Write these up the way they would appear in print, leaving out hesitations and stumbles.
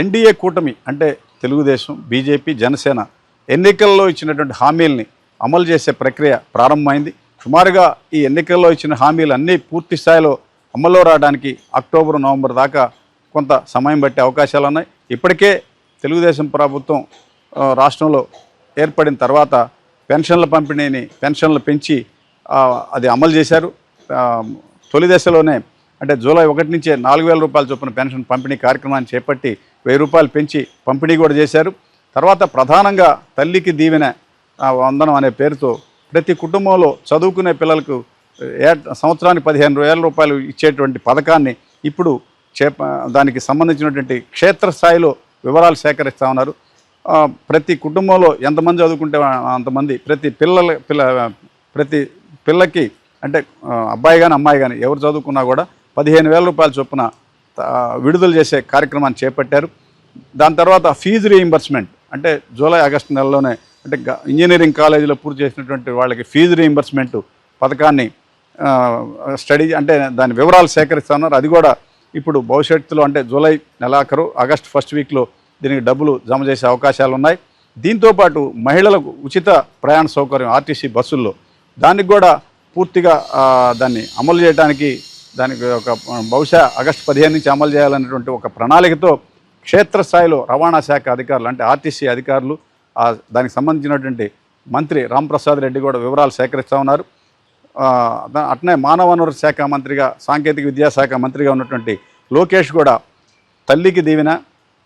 NDA కూటమి అంటే Telugu Desam, BJP, Janasena ఎన్నికల్లో ఇచ్చినటువంటి హామీల్ని అమలు చేసే ప్రక్రియ ప్రారంభమైంది. సుమారుగా ఈ ఎన్నికల్లో ఇచ్చిన హామీలు అన్నీ పూర్తి స్థాయిలో అమల్లో రావడానికి అక్టోబర్, నవంబర్ దాకా కొంత సమయం పట్టే అవకాశాలు ఉన్నాయి. ఇప్పటికే తెలుగుదేశం ప్రభుత్వం రాష్ట్రంలో ఏర్పడిన తర్వాత పెన్షన్లు పెంచి అది అమలు చేశారు. తొలి దశలోనే అంటే జూలై 1 నుంచే 4,000 రూపాయల చొప్పున పెన్షన్ పంపిణీ కార్యక్రమాన్ని చేపట్టి 1,000 రూపాయలు పెంచి పంపిణీ కూడా చేశారు. తర్వాత ప్రధానంగా తల్లికి దీవెన వందనం అనే పేరుతో ప్రతి కుటుంబంలో చదువుకునే పిల్లలకు సంవత్సరానికి 15,000 రూపాయలు ఇచ్చేటువంటి పథకాన్ని ఇప్పుడు దానికి సంబంధించినటువంటి క్షేత్రస్థాయిలో వివరాలు సేకరిస్తూ ఉన్నారు. ప్రతి కుటుంబంలో ఎంతమంది చదువుకుంటే అంతమంది ప్రతి పిల్లకి అంటే అబ్బాయి కానీ అమ్మాయి కానీ ఎవరు చదువుకున్నా కూడా 15,000 రూపాయల చొప్పున విడుదల చేసే కార్యక్రమాన్ని చేపట్టారు. దాని తర్వాత ఫీజు రీయింబర్స్మెంట్ అంటే జూలై, ఆగస్టు నెలలోనే అంటే ఇంజనీరింగ్ కాలేజీలో పూర్తి చేసినటువంటి వాళ్ళకి ఫీజు రీయింబర్స్మెంట్ పథకాన్ని స్టడీ అంటే దాని వివరాలు సేకరిస్తూ ఉన్నారు. అది కూడా ఇప్పుడు భవిష్యత్తులో అంటే జూలై నెలాఖరు, ఆగస్టు ఫస్ట్ వీక్లో దీనికి డబ్బులు జమ చేసే అవకాశాలు ఉన్నాయి. దీంతోపాటు మహిళలకు ఉచిత ప్రయాణ సౌకర్యం ఆర్టీసీ బస్సుల్లో దానికి కూడా పూర్తిగా దాన్ని అమలు చేయడానికి దానికి ఒక బహుశా ఆగస్టు 15 నుంచి అమలు చేయాలనేటువంటి ఒక ప్రణాళికతో క్షేత్రస్థాయిలో రవాణా శాఖ అధికారులు అంటే ఆర్టీసీ అధికారులు దానికి సంబంధించినటువంటి మంత్రి రాంప్రసాద్ రెడ్డి కూడా వివరాలు సేకరిస్తూ ఉన్నారు. అట్నే మానవ వనరుల శాఖ మంత్రిగా, సాంకేతిక విద్యాశాఖ మంత్రిగా ఉన్నటువంటి లోకేష్ కూడా తల్లికి దీవెన,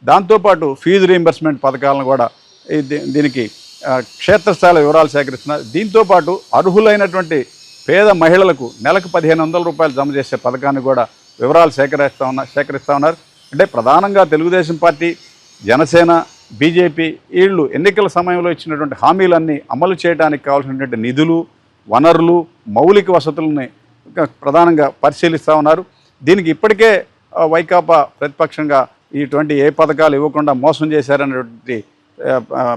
దాంతోపాటు ఫీజు రీయింబర్స్మెంట్ పథకాలను కూడా దీనికి క్షేత్రస్థాయిలో వివరాలు సేకరిస్తున్నారు. దీంతోపాటు అర్హులైనటువంటి పేద మహిళలకు నెలకు 1,500 రూపాయలు జమ చేసే పథకాన్ని కూడా వివరాలు సేకరిస్తూ ఉన్నారు. అంటే ప్రధానంగా తెలుగుదేశం పార్టీ, జనసేన, బీజేపీ వీళ్ళు ఎన్నికల సమయంలో ఇచ్చినటువంటి హామీలన్నీ అమలు చేయడానికి కావాల్సినటువంటి నిధులు, వనరులు, మౌలిక వసతులని ప్రధానంగా పరిశీలిస్తూ ఉన్నారు. దీనికి ఇప్పటికే వైకాపా ప్రతిపక్షంగా ఇటువంటి ఏ పథకాలు ఇవ్వకుండా మోసం చేశారనేటువంటి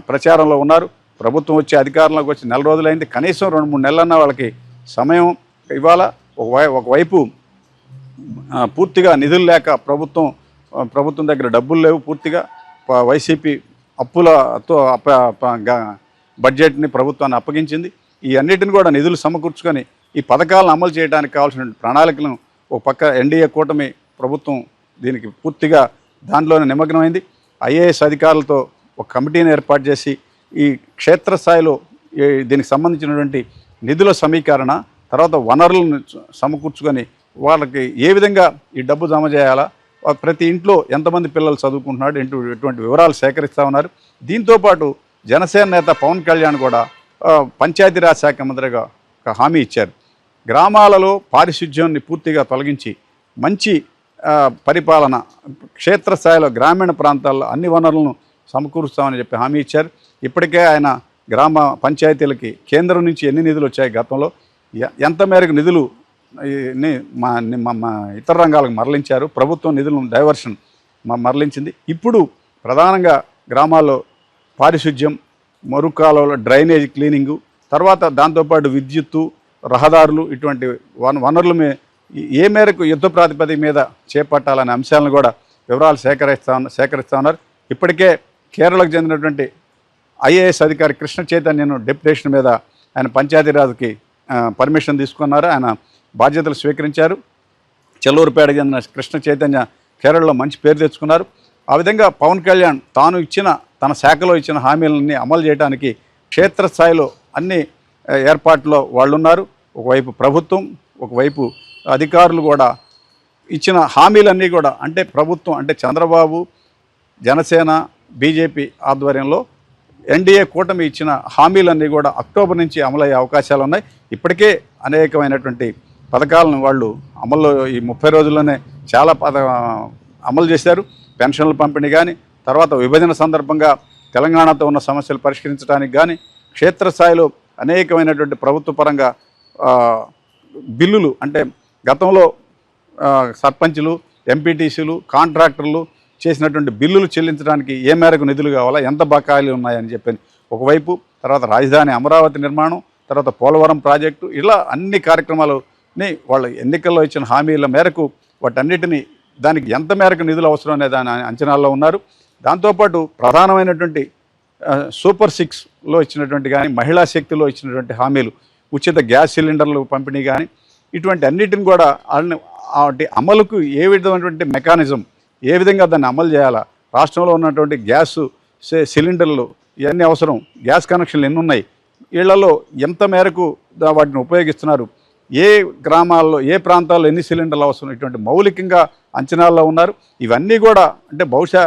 ప్రచారంలో ఉన్నారు. ప్రభుత్వం వచ్చి అధికారంలోకి వచ్చి 4 రోజులైంది. కనీసం 2-3 నెలలన్నా వాళ్ళకి సమయం ఇవ్వాలా. ఒకవైపు పూర్తిగా నిధులు లేక ప్రభుత్వం దగ్గర డబ్బులు లేవు. పూర్తిగా వైసీపీ అప్పులతో బడ్జెట్ని ప్రభుత్వాన్ని అప్పగించింది. ఈ అన్నిటిని కూడా నిధులు సమకూర్చుకొని ఈ పథకాలను అమలు చేయడానికి కావాల్సిన ప్రణాళికలను ఒక పక్క ఎన్డీఏ కూటమి ప్రభుత్వం దీనికి పూర్తిగా దాంట్లోనే నిమగ్నమైంది. ఐఏఎస్ అధికారులతో ఒక కమిటీని ఏర్పాటు చేసి ఈ క్షేత్రస్థాయిలో దీనికి సంబంధించినటువంటి నిధుల సమీకరణ, తర్వాత వనరులను సమకూర్చుకొని వాళ్ళకి ఏ విధంగా ఈ డబ్బు జమ చేయాలా, ప్రతి ఇంట్లో ఎంతమంది పిల్లలు చదువుకుంటున్నాడు ఇటువంటి వివరాలు సేకరిస్తూ ఉన్నారు. దీంతోపాటు జనసేన నేత పవన్ కళ్యాణ్ కూడా పంచాయతీరాజ్ శాఖ మంత్రిగా ఒక హామీ ఇచ్చారు. గ్రామాలలో పారిశుధ్యాన్ని పూర్తిగా తొలగించి మంచి పరిపాలన క్షేత్రస్థాయిలో గ్రామీణ ప్రాంతాల్లో అన్ని వనరులను సమకూరుస్తామని చెప్పి హామీ ఇచ్చారు. ఇప్పటికే ఆయన గ్రామ పంచాయతీలకి కేంద్రం నుంచి ఎన్ని నిధులు వచ్చాయి, గతంలో ఎంత మేరకు నిధులు ఇతర రంగాలకు మరలించారు, ప్రభుత్వం నిధులను డైవర్షన్ మరలించింది. ఇప్పుడు ప్రధానంగా గ్రామాల్లో పారిశుధ్యం, మరుకాలలో డ్రైనేజ్ క్లీనింగు, తర్వాత దాంతోపాటు విద్యుత్తు, రహదారులు ఇటువంటి వనరులు ఏ మేరకు యుద్ధ ప్రాతిపదిక మీద చేపట్టాలనే అంశాలను కూడా వివరాలు సేకరిస్తూ ఉన్నారు. ఇప్పటికే కేరళకు చెందినటువంటి ఐఏఎస్ అధికారి కృష్ణ చైతన్యను డెప్యుటేషన్ మీద ఆయన పంచాయతీరాజ్కి పర్మిషన్ తీసుకున్నారు. ఆయన బాధ్యతలు స్వీకరించారు. చెల్లూరుపేటకు చెందిన కృష్ణ చైతన్య కేరళలో మంచి పేరు తెచ్చుకున్నారు. ఆ విధంగా పవన్ కళ్యాణ్ తన శాఖలో ఇచ్చిన హామీలన్నీ అమలు చేయడానికి క్షేత్రస్థాయిలో అన్ని ఏర్పాట్లో వాళ్ళు ఉన్నారు. ఒకవైపు ప్రభుత్వం, ఒకవైపు అధికారులు కూడా ఇచ్చిన హామీలన్నీ కూడా అంటే ప్రభుత్వం అంటే చంద్రబాబు, జనసేన, బీజేపీ ఆధ్వర్యంలో ఎన్డీఏ కూటమి ఇచ్చిన హామీలన్నీ కూడా అక్టోబర్ నుంచి అమలయ్యే అవకాశాలు ఉన్నాయి. ఇప్పటికే అనేకమైనటువంటి పథకాలను వాళ్ళు అమల్లో ఈ 30 రోజుల్లోనే చాలా అమలు చేశారు. పెన్షన్ల పంపిణీ కానీ, తర్వాత విభజన సందర్భంగా తెలంగాణతో ఉన్న సమస్యలు పరిష్కరించడానికి కానీ క్షేత్రస్థాయిలో అనేకమైనటువంటి ప్రభుత్వ పరంగా బిల్లులు అంటే గతంలో సర్పంచులు, ఎంపీటీసీలు, కాంట్రాక్టర్లు చేసినటువంటి బిల్లులు చెల్లించడానికి ఏ మేరకు నిధులు కావాలా, ఎంత బకాయిలు ఉన్నాయని చెప్పని ఒకవైపు, తర్వాత రాజధాని అమరావతి నిర్మాణం, తర్వాత పోలవరం ప్రాజెక్టు, ఇలా అన్ని కార్యక్రమాలని వాళ్ళ ఎన్నికల్లో ఇచ్చిన హామీల మేరకు వాటన్నిటినీ దానికి ఎంత మేరకు నిధులు అవసరం అనే దాని అంచనాల్లో ఉన్నారు. దాంతోపాటు ప్రధానమైనటువంటి సూపర్ 6లో ఇచ్చినటువంటి కానీ మహిళా శక్తిలో ఇచ్చినటువంటి హామీలు, ఉచిత గ్యాస్ సిలిండర్లు పంపిణీ కానీ ఇటువంటి అన్నిటిని కూడా వాటి అమలుకు ఏ విధమైనటువంటి మెకానిజం, ఏ విధంగా దాన్ని అమలు చేయాలా, రాష్ట్రంలో ఉన్నటువంటి గ్యాస్ సిలిండర్లు ఇవన్నీ అవసరం, గ్యాస్ కనెక్షన్లు ఎన్ని ఉన్నాయి, ఇళ్లలో ఎంత మేరకు వాటిని ఉపయోగిస్తున్నారు, ఏ గ్రామాల్లో ఏ ప్రాంతాల్లో ఎన్ని సిలిండర్లు అవసరం, ఇటువంటి మౌలికంగా అంచనాల్లో ఉన్నారు. ఇవన్నీ కూడా అంటే బహుశా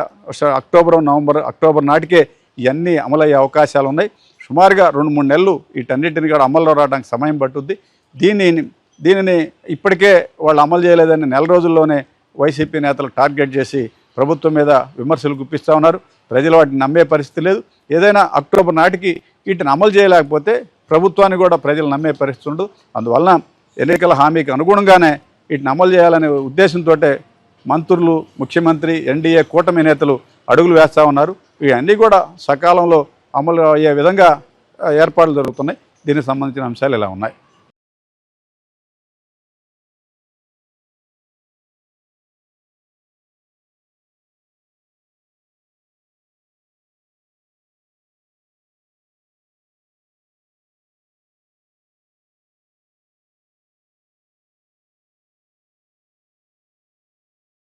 అక్టోబర్ నాటికే ఇవన్నీ అమలయ్యే అవకాశాలు ఉన్నాయి. సుమారుగా 2-3 నెలలు వీటన్నిటిని కూడా అమల్లో రావడానికి సమయం పట్టుద్ది. దీనిని ఇప్పటికే వాళ్ళు అమలు చేయలేదని నెల రోజుల్లోనే వైసీపీ నేతలు టార్గెట్ చేసి ప్రభుత్వం మీద విమర్శలు గుప్పిస్తూ ఉన్నారు. ప్రజలు వాటిని నమ్మే పరిస్థితి లేదు. ఏదైనా అక్టోబర్ నాటికి వీటిని అమలు చేయలేకపోతే ప్రభుత్వాన్ని కూడా ప్రజలు నమ్మే పరిస్థితి ఉండదు. అందువలన ఎన్నికల హామీకి అనుగుణంగానే వీటిని అమలు చేయాలనే ఉద్దేశంతో మంత్రులు, ముఖ్యమంత్రి, ఎన్డీఏ కూటమి నేతలు అడుగులు వేస్తూ ఉన్నారు. ఇవన్నీ కూడా సకాలంలో అమలు అయ్యే విధంగా ఏర్పాట్లు జరుగుతున్నాయి. దీనికి సంబంధించిన అంశాలు ఇలా ఉన్నాయి.